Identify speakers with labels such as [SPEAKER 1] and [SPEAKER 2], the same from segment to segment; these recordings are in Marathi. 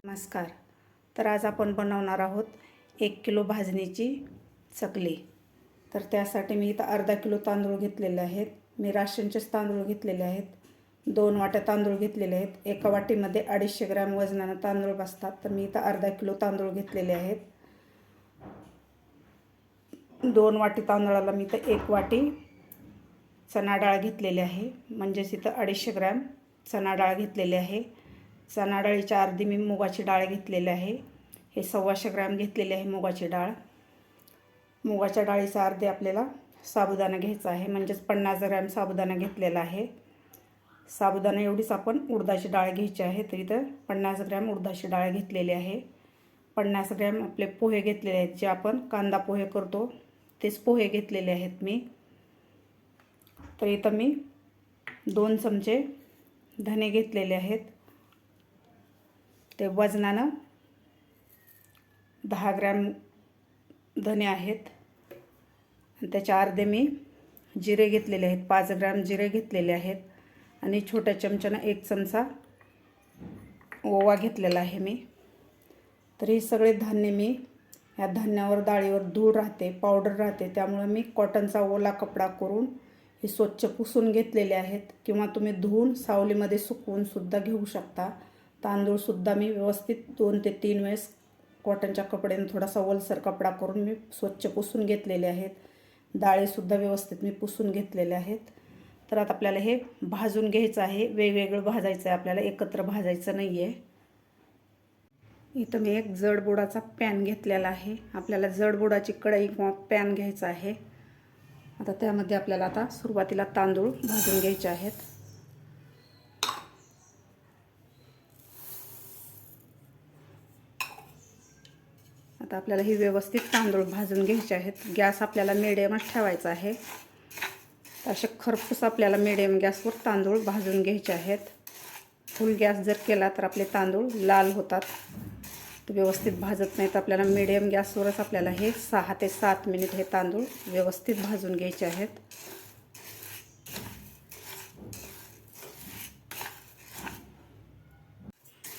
[SPEAKER 1] नमस्कार. तर आज आपण बनवणार आहोत 1 किलो भाजणीची चकली. तर त्यासाठी मी इथं अर्धा किलो तांदूळ घेतलेले आहेत. मी राशनचेच तांदूळ घेतलेले आहेत. 2 वाट्या तांदूळ घेतलेले आहेत. एका वाटीमध्ये 250 ग्रॅम वजनानं तांदूळ बसतात. तर मी इथं अर्धा किलो तांदूळ घेतलेले आहेत. 2 वाटी तांदूळाला मी इथं 1 वाटी चणा डाळ घेतलेली आहे. म्हणजेच इथं 250 ग्रॅम चणा डाळ घेतलेली आहे. चणा डाळीच्या अर्धी मी मुगाची डाळ घेतलेली आहे. हे 125 ग्रॅम घेतलेली आहे मुगाची डाळ. मुगाच्या डाळीचा अर्धे आपल्याला साबुदाणा घ्यायचा आहे. म्हणजेच 50 ग्रॅम साबुदाणा घेतलेला आहे. साबुदाणा एवढीच आपण उडदाची डाळ घ्यायची आहे. तर इथं 50 ग्रॅम उडदाची डाळ घेतलेली आहे. 50 ग्रॅम आपले पोहे घेतलेले आहेत. जे आपण कांदा पोहे करतो तेच पोहे घेतलेले आहेत मी. तर इथं मी 2 चमचे धने घेतलेले आहेत. ते वजनानं 10 ग्रॅम धने आहेत. त्याच्या अर्धे मी जिरे घेतलेले आहेत. 5 ग्रॅम जिरे घेतलेले आहेत. आणि छोट्या चमच्यानं 1 चमचा ओवा घेतलेला आहे मी. तर हे सगळे धान्य मी या धान्यावर डाळीवर धूळ राहते, पावडर राहते, त्यामुळे मी कॉटनचा ओला कपडा करून हे स्वच्छ पुसून घेतलेले आहेत. किंवा तुम्ही धुवून सावलीमध्ये सुकवून सुद्धा घेऊ शकता. तांदूळसुद्धा मी व्यवस्थित 2 ते 3 वेळेस कॉटनच्या कपड्याने थोडासा ओलसर कपडा करून मी स्वच्छ पुसून घेतलेले आहेत. डाळीसुद्धा व्यवस्थित मी पुसून घेतलेले आहेत. तर आता आपल्याला हे भाजून घ्यायचं आहे. वेगवेगळं भाजायचं आहे आपल्याला, एकत्र भाजायचं नाही आहे. इथं मी एक जडबुडाचा पॅन घेतलेला आहे. आपल्याला जडबुडाची कढई किंवा पॅन घ्यायचा आहे. आता त्यामध्ये आपल्याला आता सुरुवातीला तांदूळ भाजून घ्यायचे आहेत. आता आपल्याला ही व्यवस्थित तांदूळ भाजून घ्यायचे आहेत. गॅस आपल्याला मिडियमच ठेवायचा आहे. असे खरपूस आपल्याला मिडियम गॅसवर तांदूळ भाजून घ्यायचे आहेत. फुल गॅस जर केला तर आपले तांदूळ लाल होतात, तर व्यवस्थित भाजत नाहीत. आपल्याला मिडियम गॅसवरच आपल्याला हे 6 ते 7 मिनिट हे तांदूळ व्यवस्थित भाजून घ्यायचे आहेत.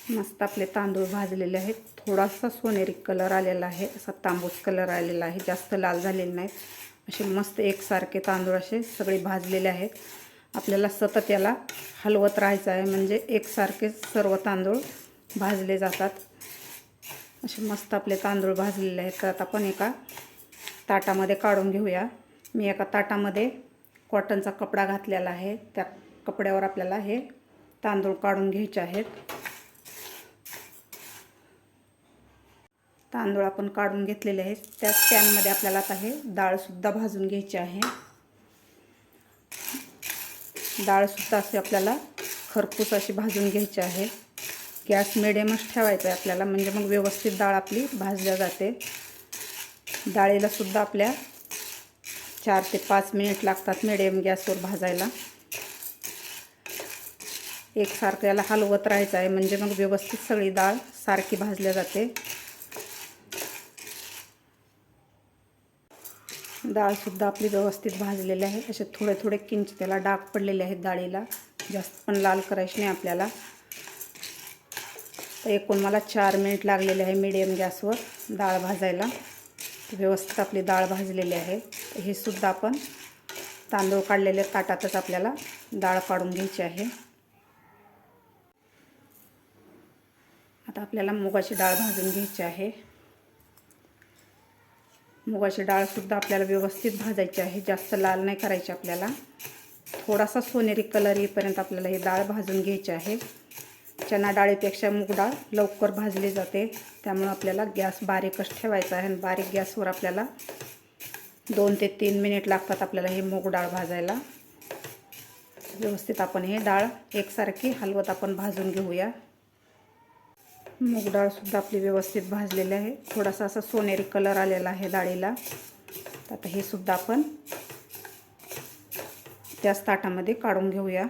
[SPEAKER 1] मस्त आपले तांदूळ भाजलेले आहेत. थोडासा सोनेरी कलर आलेला आहे, असा तांबूस कलर आलेला आहे, जास्त लाल झालेले नाहीत. असे मस्त एकसारखे तांदूळ असे सगळे भाजलेले आहेत. आपल्याला सतत याला हलवत राहायचं आहे, म्हणजे एकसारखे सर्व तांदूळ भाजले जातात. असे मस्त आपले तांदूळ भाजलेले आहेत. तर आता आपण एका ताटामध्ये काढून घेऊया. मी एका ताटामध्ये कॉटनचा कपडा घातलेला आहे. त्या कपड्यावर आपल्याला हे तांदूळ काढून घ्यायचे आहेत. तांदूळ आपण काढून घेतलेले आहेत. त्याच पॅनमध्ये आपल्याला आता हे डाळसुद्धा भाजून घ्यायची आहे. डाळसुद्धा अशी आपल्याला खरपूस अशी भाजून घ्यायची आहे. गॅस मिडियमच ठेवायचा आहे आपल्याला, म्हणजे मग व्यवस्थित डाळ आपली भाजल्या जाते. डाळीला सुद्धा आपल्या 4 ते 5 मिनिट लागतात मिडियम गॅसवर भाजायला. एकसारखं याला हलवत राहायचं आहे, म्हणजे मग व्यवस्थित सगळी डाळ सारखी भाजल्या जाते. डाळसुद्धा आपली व्यवस्थित भाजलेली आहे. असे थोडे थोडे किंचित त्याला डाग पडलेले आहेत डाळीला. जास्त पण लाल करायची नाही आपल्याला. तर एकूण मला 4 मिनिट लागलेले आहे मिडियम गॅसवर डाळ भाजायला. व्यवस्थित आपली डाळ भाजलेली आहे. हे सुद्धा आपण तांदूळ काढलेल्या ताटातच आपल्याला डाळ काढून घ्यायची आहे. आता आपल्याला मुगाची डाळ भाजून घ्यायची आहे. मुगाची डाळसुद्धा आपल्याला व्यवस्थित भाजायची आहे, जास्त लाल नाही करायची आपल्याला. थोडासा सोनेरी कलर येईपर्यंत आपल्याला ही डाळ भाजून घ्यायची आहे. चणा डाळीपेक्षा मूग डाळ लवकर भाजली जाते, त्यामुळे आपल्याला गॅस बारीकच ठेवायचा आहे. आणि बारीक गॅसवर आपल्याला 2 ते 3 मिनिट लागतात आपल्याला हे मूग डाळ भाजायला. व्यवस्थित आपण हे डाळ एकसारखी हलवत आपण भाजून घेऊया. मूग डाळसुद्धा आपली व्यवस्थित भाजलेली आहे. थोडासा असा सोनेरी कलर आलेला आहे डाळीला. आता हे सुद्धा आपण त्याच ताटामध्ये काढून घेऊया.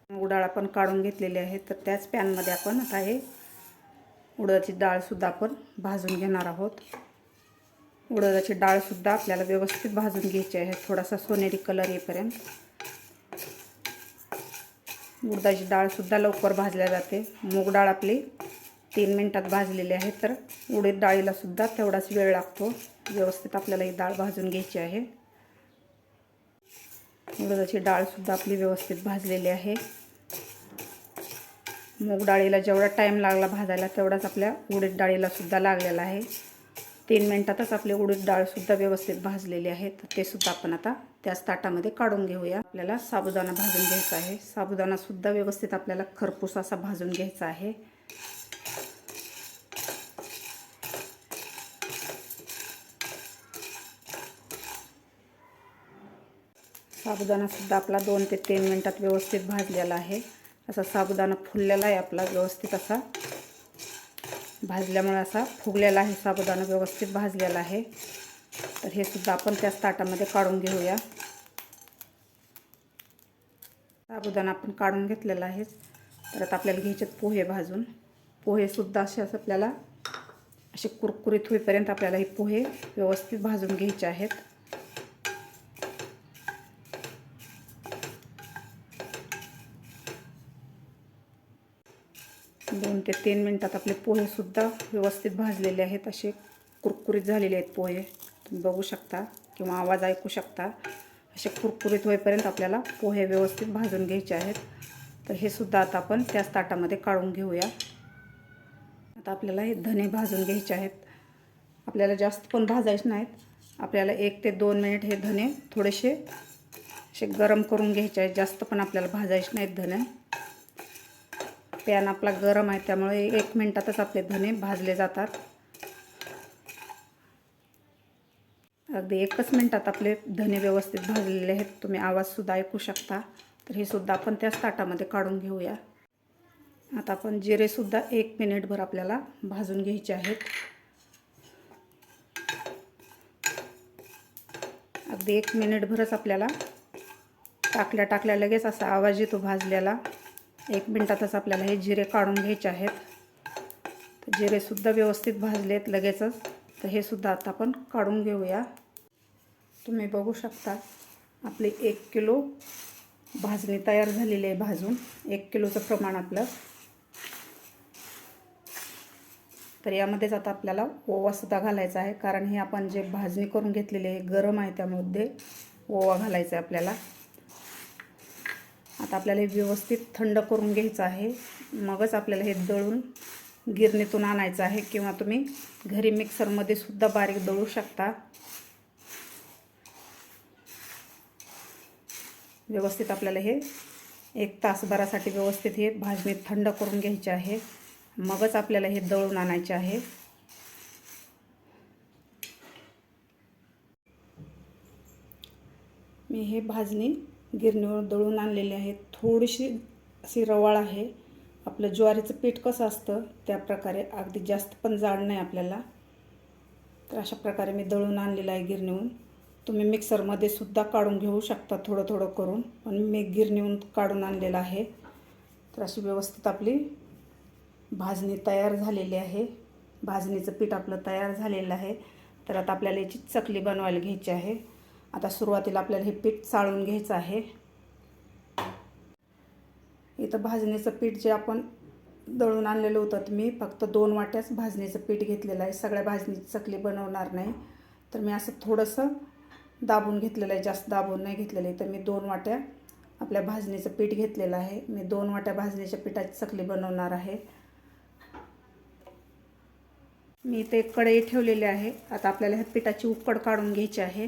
[SPEAKER 1] मूग डाळ आपण काढून घेतलेली आहे. तर त्याच पॅनमध्ये आपण आता हे उडदाची डाळसुद्धा आपण भाजून घेणार आहोत. उडदाची डाळसुद्धा आपल्याला व्यवस्थित भाजून घ्यायची आहे, थोडासा सोनेरी कलर येईपर्यंत. उडदाची डाळसुद्धा लवकर भाजल्या जाते. मूग डाळ आपली 3 मिनिटात भाजलेले आहे. तर उडीद डाळीला सुद्धा तेवढाच वेळ लागतो. व्यवस्थित आपल्याला ही डाळ भाजून घ्यायची आहे. उडदाची डाळसुद्धा आपली व्यवस्थित भाजलेली आहे. मूग डाळीला जेवढा टाईम लागला भाजायला तेवढाच आपल्या उडीद डाळीला सुद्धा लागलेला आहे. 3 मिनिटातच आपली उडीद डाळसुद्धा व्यवस्थित भाजलेली आहे. तर ते सुद्धा आपण आता त्याच ताटामध्ये काढून घेऊया. आपल्याला साबुदाणा भाजून घ्यायचा आहे. साबुदाणासुद्धा व्यवस्थित आपल्याला खरपूस असा भाजून घ्यायचा आहे. साबुदाणासुद्धा आपला 2 ते 3 मिनिटात व्यवस्थित भाजलेला आहे. असा साबुदाणा फुललेला आहे आपला, व्यवस्थित असा भाजल्यामुळे असा फुगलेला आहे. साबुदाणा व्यवस्थित भाजलेला आहे. तर हे सुद्धा आपण त्याच ताटामध्ये काढून घेऊया. साबुदाणा आपण काढून घेतलेला आहे. तर आता आपल्याला घ्यायचे पोहे भाजून. पोहेसुद्धा असे आपल्याला असे कुरकुरीत होईपर्यंत आपल्याला हे पोहे व्यवस्थित भाजून घ्यायचे आहेत. 2 ते 3 मिनिटात आपले पोहेसुद्धा व्यवस्थित भाजलेले आहेत. असे कुरकुरीत झालेले आहेत पोहे, तुम्ही बघू शकता किंवा आवाज ऐकू शकता. असे कुरकुरीत होईपर्यंत आपल्याला पोहे व्यवस्थित भाजून घ्यायचे आहेत. तर हे सुद्धा आता आपण त्याच ताटामध्ये काढून घेऊया. आता आपल्याला हे धने भाजून घ्यायचे आहेत. आपल्याला जास्त पण भाजायचे नाहीत. आपल्याला 1 ते 2 मिनिट हे धने थोडेसे असे गरम करून घ्यायचे आहेत. जास्त पण आपल्याला भाजायचे नाहीत धने. पॅन आपला गरम आहे त्यामुळे 1 मिनिटातच आपले धने भाजले जातात. अगदी 1च मिनिटात आपले धने व्यवस्थित भाजलेले आहेत. तुम्ही आवाजसुद्धा ऐकू शकता. तर हे सुद्धा आपण त्याच ताटामध्ये काढून घेऊया. आता आपण जिरेसुद्धा 1 मिनिटभर आपल्याला भाजून घ्यायचे आहेत. अगदी 1 मिनिटभरच आपल्याला टाकल्या लगेच असा आवाज येतो भाजल्याला. 1 मिनिटातच आपल्याला हे जिरे काढून घ्यायचे आहेत. तर जिरेसुद्धा व्यवस्थित भाजलेत लगेचच. तर हे सुद्धा आता आपण काढून घेऊया. तुम्ही बघू शकता आपले 1 किलो भाजणी तयार झालेली आहे. भाजून 1 किलोचं प्रमाण आपलं. तर यामध्येच आता आपल्याला ओवासुद्धा घालायचा आहे, कारण हे आपण जे भाजणी करून घेतलेले आहे गरम आहे त्यामध्ये ओवा घालायचा आहे आपल्याला. आता आपल्याला हे व्यवस्थित थंड करून घ्यायचं आहे. मगच आपल्याला हे दळून गिरणीतून आणायचं आहे किंवा तुम्ही घरी मिक्सरमध्ये सुद्धा बारीक दळू शकता. व्यवस्थित आपल्याला हे 1 तासभरासाठी व्यवस्थित हे भाजणी थंड करून घ्यायचे आहे. मगच आपल्याला हे दळून आणायचे आहे. मी हे भाजणी गिरणीवर दळून आणलेली आहे. थोडीशी अशी रवाळ आहे. आपलं ज्वारीचं पीठ कसं असतं त्या प्रकारे, अगदी जास्त पण जाड नाही आपल्याला. तर अशा प्रकारे मी दळून आणलेलं आहे गिरणीहून. तुम्ही मिक्सरमध्ये सुद्धा काढून घेऊ शकता थोडं थोडं करून, पण मी गिरणीहून काढून आणलेलं आहे. तर अशी व्यवस्थित आपली भाजणी तयार झालेली आहे. भाजणीचं पीठ आपलं तयार झालेलं आहे. तर आता आपल्याला याची चकली बनवायला घ्यायची आहे. आता सुरुवातीला आपल्याला हे पीठ चाळून घ्यायचं आहे. इथं भाजणीचं पीठ जे आपण दळून आणलेलं होतं, तर मी फक्त 2 वाट्याच भाजणीचं पीठ घेतलेलं आहे. सगळ्या भाजणीची चकली बनवणार नाही. तर मी असं थोडंसं दाबून घेतलेलं आहे, जास्त दाबून नाही घेतलेलं आहे. तर मी 2 वाट्या आपल्या भाजणीचं पीठ घेतलेलं आहे. मी 2 वाट्या भाजणीच्या पिठाची चकली बनवणार आहे. मी इथे एक कढई ठेवलेली आहे. आता आपल्याला ह्या पिठाची उकड काढून घ्यायची आहे.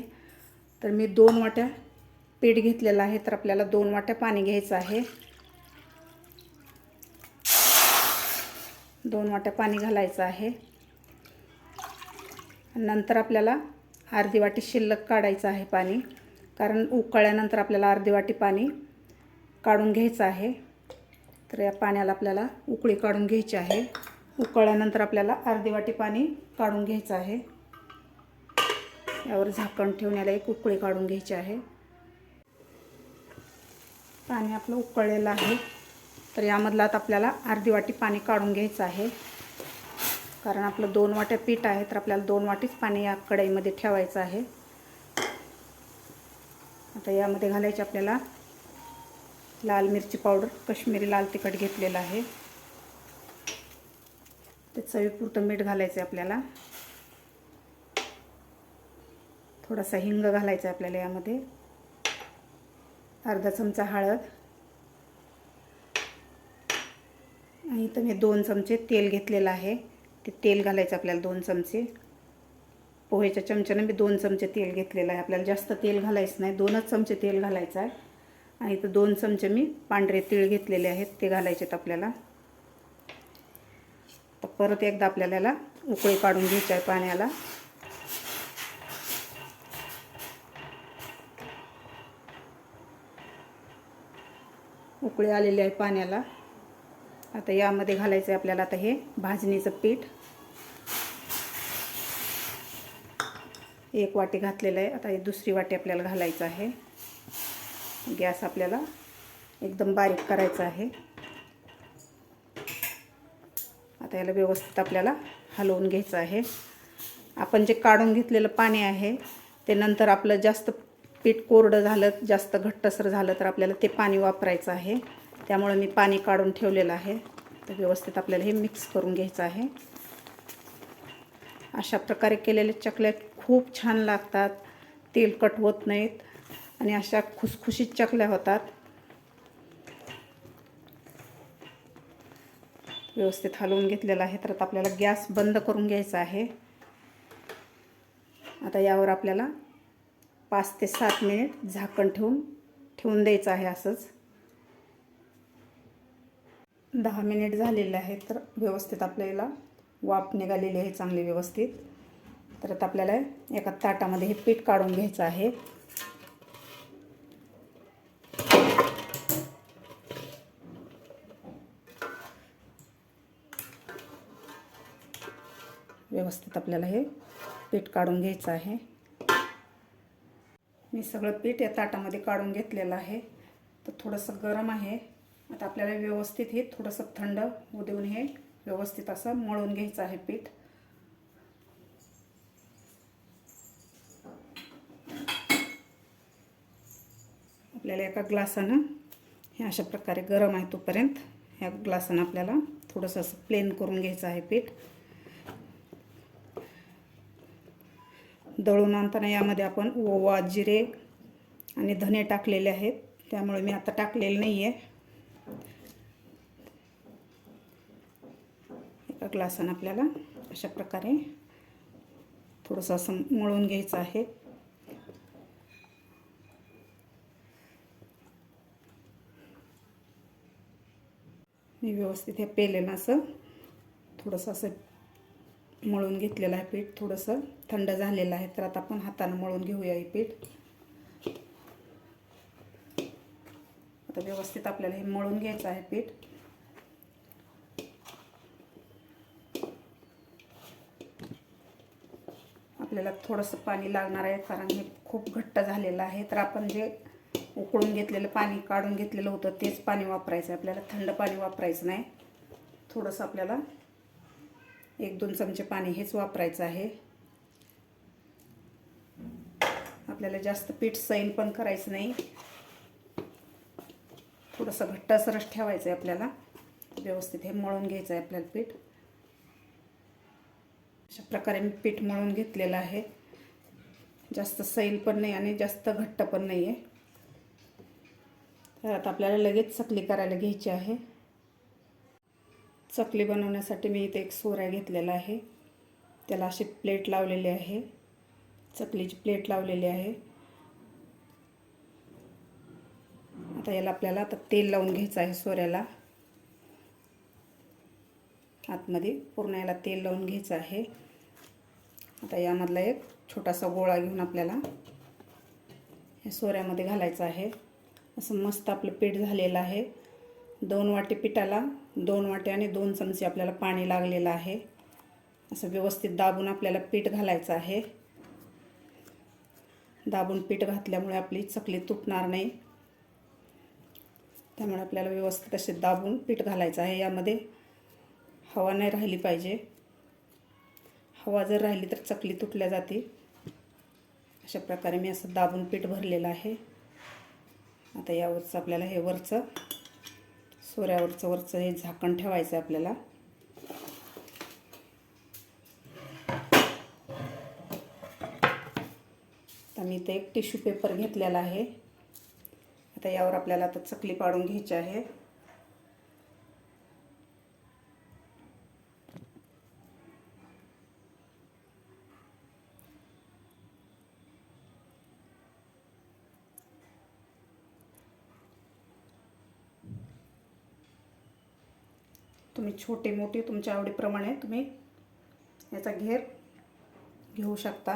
[SPEAKER 1] तर मी 2 वाट्या पीठ घेतलेलं आहे. तर आपल्याला 2 वाट्या पाणी घ्यायचं आहे. 2 वाट्या पाणी घालायचं आहे. नंतर आपल्याला अर्धी वाटी शिल्लक काढायचं आहे पाणी, कारण उकळल्यानंतर आपल्याला अर्धी वाटी पाणी काढून घ्यायचं आहे. तर या पाण्याला आपल्याला उकळी काढून घ्यायची आहे. उकळल्यानंतर आपल्याला अर्धी वाटी पाणी काढून घ्यायचं आहे. यावर झाकण ठेवून याला एक उकळी काढून घ्यायची आहे. पाणी आपलं उकळलेलं आहे. तर यामधलं आता आपल्याला अर्धी वाटी पाणी काढून घ्यायचं आहे, कारण आपलं 2 वाट्या पीठ आहे. तर आपल्याला 2 वाटीच पाणी या कढईमध्ये ठेवायचं आहे. आता यामध्ये घालायचे आपल्याला लाल मिरची पावडर, काश्मीरी लाल तिखट घेतलेलं आहे. ते चवीपुरतं मीठ घालायचं आहे आपल्याला. थोडासा हिंग घालायचा आहे आपल्याला यामध्ये. अर्धा चमचा हळद. आणि इथं मी 2 चमचे तेल घेतलेलं आहे. ते तेल घालायचं आपल्याला 2 चमचे. पोहेच्या चमच्यानं मी 2 चमचे तेल घेतलेलं आहे. आपल्याला जास्त तेल घालायचं नाही, 2च चमचे तेल घालायचं आहे. आणि इथं 2 चमचे मी पांढरे तीळ घेतलेले आहेत, ते घालायचे आहेत आपल्याला. तर परत एकदा आपल्याला याला उकळी काढून घ्यायची आहे पाण्याला. उकळी आलेली आहे पाण्याला. आता यामध्ये घालायचं आहे आपल्याला आता हे भाजणीचं पीठ. 1 वाटी घातलेलं आहे. आता ही दुसरी वाटी आपल्याला घालायचं आहे. गॅस आपल्याला एकदम बारीक करायचा आहे. आता याला व्यवस्थित आपल्याला हलवून घ्यायचं आहे. आपण जे काढून घेतलेलं पाणी आहे ते नंतर आपलं जास्त पीठ कोरडं झालं, जास्त घट्टसर झालं तर आपल्याला ते पाणी वापरायचं आहे. त्यामुळे मी पाणी काढून ठेवलेलं आहे. तर व्यवस्थित आपल्याला हे मिक्स करून घ्यायचं आहे. अशा प्रकारे केलेले चकल्या खूप छान लागतात, तेलकट होत नाहीत आणि अशा खुसखुशीत चकल्या होतात. व्यवस्थित हलवून घेतलेलं आहे. तर आता आपल्याला गॅस बंद करून घ्यायचा आहे. आता यावर आपल्याला 5 ते 7 मिनिट झाकण ठेवून द्यायचं आहे. असंच 10 मिनिट झालेले आहेत. तर व्यवस्थित आपल्याला वाफ निघालेली आहे चांगली व्यवस्थित. तर आता आपल्याला एका ताटामध्ये हे पीठ काढून घ्यायचं आहे. व्यवस्थित आपल्याला हे पीठ काढून घ्यायचं आहे. मी सगळं पीठ या ताटामध्ये काढून घेतलेलं आहे. तर थोडंसं गरम आहे. आता आपल्याला व्यवस्थित हे थोडंसं थंड होऊ देऊन हे व्यवस्थित असं मळून घ्यायचं आहे पीठ. आपल्याला एका ग्लासानं हे अशा प्रकारे गरम आहे तोपर्यंत ह्या ग्लासानं आपल्याला थोडंसं असं प्लेन करून घ्यायचं आहे पीठ. दळून आणताना यामध्ये आपण ओवा, जिरे आणि धने टाकलेले आहेत, त्यामुळे मी आता टाकलेलं नाही आहे. एका ग्लासानं आपल्याला अशा प्रकारे थोडंसं असं मळून घ्यायचं आहे. मी व्यवस्थित हे पेलेलं असं थोडंसं असं मळून घेतलेलं आहे पीठ. थोडंसं थंड झालेलं आहे. तर आता आपण हातानं मळून घेऊया हे पीठ. आता व्यवस्थित आपल्याला हे मळून घ्यायचं आहे पीठ. आपल्याला थोडंसं पाणी लागणार आहे कारण हे खूप घट्ट झालेलं आहे. तर आपण जे उकळून घेतलेलं पाणी काढून घेतलेलं होतं तेच पाणी वापरायचं आहे आपल्याला, थंड पाणी वापरायचं नाही. थोडंसं आपल्याला 1-2 चमचे पाणी हेच वापरायचं आहे. आपल्याला जास्त पीठ सैल पण करायचं नाही, थोडंसं घट्टसरच ठेवायचं आहे आपल्याला. व्यवस्थित हे मळून घ्यायचं आहे आपल्याला पीठ. अशा प्रकारे मी पीठ मळून घेतलेलं आहे. जास्त सैल पण नाही आणि जास्त घट्ट पण नाही आहे. तर आता आपल्याला लगेच चकली करायला घ्यायची आहे. चकली बनवण्यासाठी मी इथे एक सोरा घेतलेला आहे. त्याला अशी प्लेट लावलेली आहे, चकलीची प्लेट लावलेली आहे. आता याला आपल्याला आता तेल लावून घ्यायचं आहे सोऱ्याला. आतमध्ये पूर्ण याला तेल लावून घ्यायचं आहे. आता यामधला एक छोटासा गोळा घेऊन आपल्याला या सोऱ्यामध्ये घालायचा आहे. असं मस्त आपलं पीठ झालेलं आहे. 2 वाटी पिठाला 2 वाटी आणि 2 चमचे आपल्याला पाणी लागलेलं आहे. असं व्यवस्थित दाबून आपल्याला पीठ घालायचं आहे. दाबून पीठ घातल्यामुळे आपली चकली तुटणार नाही. त्यामुळे आपल्याला व्यवस्थित असे दाबून पीठ घालायचं आहे. यामध्ये हवा नाही राहिली पाहिजे. हवा जर राहिली तर चकली तुटल्या जाते. अशा प्रकारे मी असं दाबून पीठ भरलेलं आहे. आता यावरचं आपल्याला हे सोऱ्यावरचं हे झाकण ठेवायचं आहे आपल्याला. मी इथे एक टिश्यू पेपर घेतलेला आहे. आता यावर आपल्याला आता चकली पाडून घ्यायची आहे. तुम्ही छोटे मोठे तुमच्या आवडीप्रमाणे तुम्ही याचा घेर घेऊ शकता.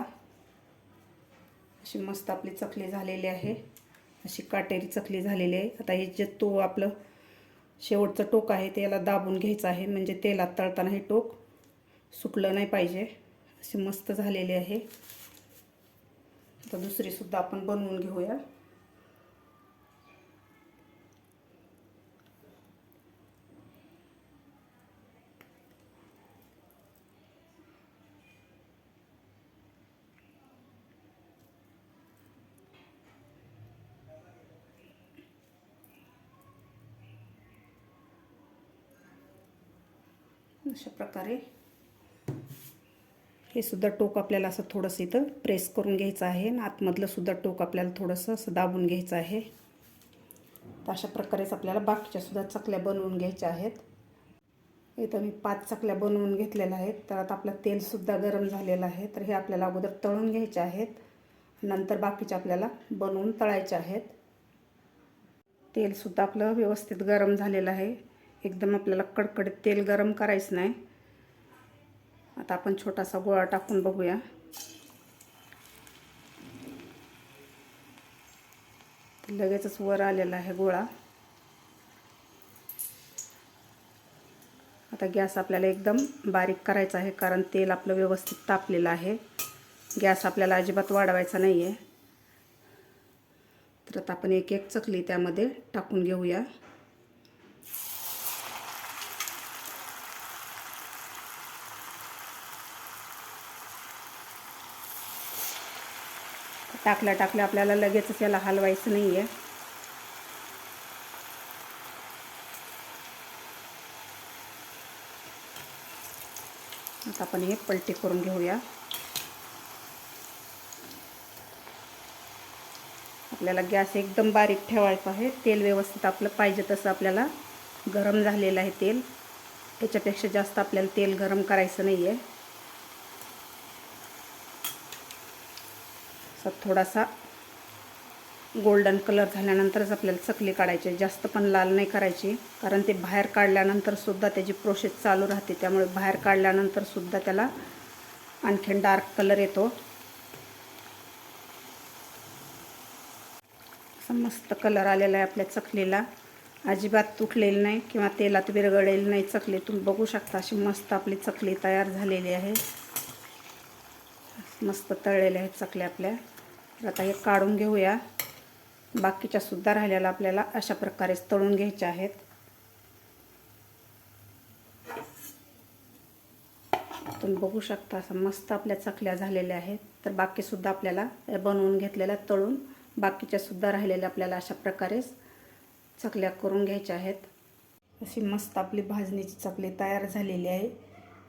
[SPEAKER 1] अशी मस्त आपली चकली झालेली आहे. अशी काटेरी चकली झालेली आहे. आता हे जे आपलं शेवटचं टोक आहे ते याला दाबून घ्यायचं आहे, म्हणजे तेलात तळताना हे टोक सुटलं नाही पाहिजे. अशी मस्त झालेली आहे. आता दुसरी सुद्धा आपण बनवून घेऊया. अशा प्रकारे हे सुद्धा टोक आपल्याला असं थोडंसं इथं प्रेस करून घ्यायचं आहे आणि आतमधलं सुद्धा टोक आपल्याला थोडंसं असं दाबून घ्यायचं आहे. तर अशा प्रकारेच आपल्याला बाकीच्या सुद्धा चकल्या बनवून घ्यायच्या आहेत. इथं मी 5 चकल्या बनवून घेतलेल्या आहेत. तर आता आपलं तेलसुद्धा गरम झालेलं आहे. तर हे आपल्याला अगोदर तळून घ्यायचे आहेत, नंतर बाकीचे आपल्याला बनवून तळायचे आहेत. तेलसुद्धा आपलं व्यवस्थित गरम झालेलं आहे. एकदम आपल्याला कडकडीत तेल गरम करायचं नाही. आता आपण छोटासा गोळा टाकून बघूया. लगेचच वर आलेला आहे गोळा. आता गॅस आपल्याला एकदम बारीक करायचा आहे, कारण तेल आपलं व्यवस्थित तापलेलं आहे. गॅस आपल्याला अजिबात वाढवायचा नाही आहे. तर आता आपण एक एक चकली त्यामध्ये टाकून घेऊया. टाकल्या टाकल्या आपल्याला लगेचच याला हलवायचं नाही आहे. आता आपण हे पलटी करून घेऊया. आपल्याला गॅस एकदम बारीक ठेवायचा आहे. तेल व्यवस्थित आपलं पाहिजे तसं आपल्याला गरम झालेलं आहे तेल. त्याच्यापेक्षा जास्त आपल्याला तेल गरम करायचं नाही आहे. थोडासा गोल्डन कलर झाल्यानंतरच आपल्याला चकली काढायची. जास्त पण लाल नाही करायची, कारण ते बाहेर काढल्यानंतर सुद्धा त्याची प्रोसेस चालू राहते. त्यामुळे बाहेर काढल्यानंतर सुद्धा त्याला आणखीन डार्क कलर येतो. असा मस्त कलर आलेला आहे आपल्या चकलीला. अजिबात तुटलेली नाही किंवा तेलात विरघळलेली नाही चकली. तुम्ही बघू शकता अशी मस्त आपली चकली तयार झालेली आहे. मस्त तळलेल्या आहेत चकल्या आपल्या. आता हे काढून घेऊया. बाकीच्या सुद्धा राहिलेल्या आपल्याला अशा प्रकारे तळून घ्यायच्या आहेत. तुम्ही बघू शकता असं मस्त आपल्या चकल्या झालेल्या आहेत. तर बाकी सुद्धा आपल्याला बनवून घेतलेल्या तळून बाकीच्या सुद्धा राहिलेल्या आपल्याला अशा प्रकारे चकल्या करून घ्यायच्या आहेत. अशी मस्त आपली भाजणीची चकली तयार झालेली आहे.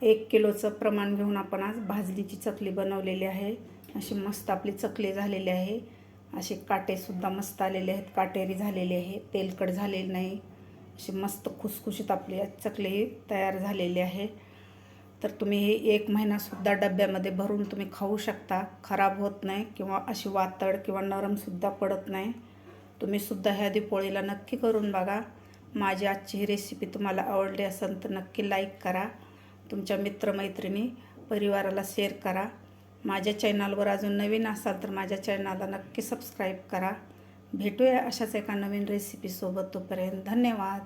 [SPEAKER 1] 1 किलोचं प्रमाण घेऊन आपण आज भाजणीची चकली बनवलेली आहे. अशी मस्त आपली चकली झालेली आहे. असे काटेसुद्धा मस्त आलेले आहेत, काटेरी झालेले आहे, तेलकट झालेली नाही. अशी मस्त खुसखुशीत आपली चकली तयार झालेली आहे. तर तुम्ही हे 1 महिनासुद्धा डब्यामध्ये भरून तुम्ही खाऊ शकता. खराब होत नाही किंवा अशी वातड किंवा नरमसुद्धा पडत नाही. तुम्हीसुद्धा ह्या दिपोळीला नक्की करून बघा. माझी आजची ही रेसिपी तुम्हाला आवडली असेल तर नक्की लाईक करा. तुमच्या मित्रमैत्रिणी परिवाराला शेअर करा. माझ्या चॅनलवर अजून नवीन असाल तर माझ्या चॅनलला नक्की सबस्क्राईब करा. भेटूया अशाच एका नवीन रेसिपीसोबत. तोपर्यंत धन्यवाद.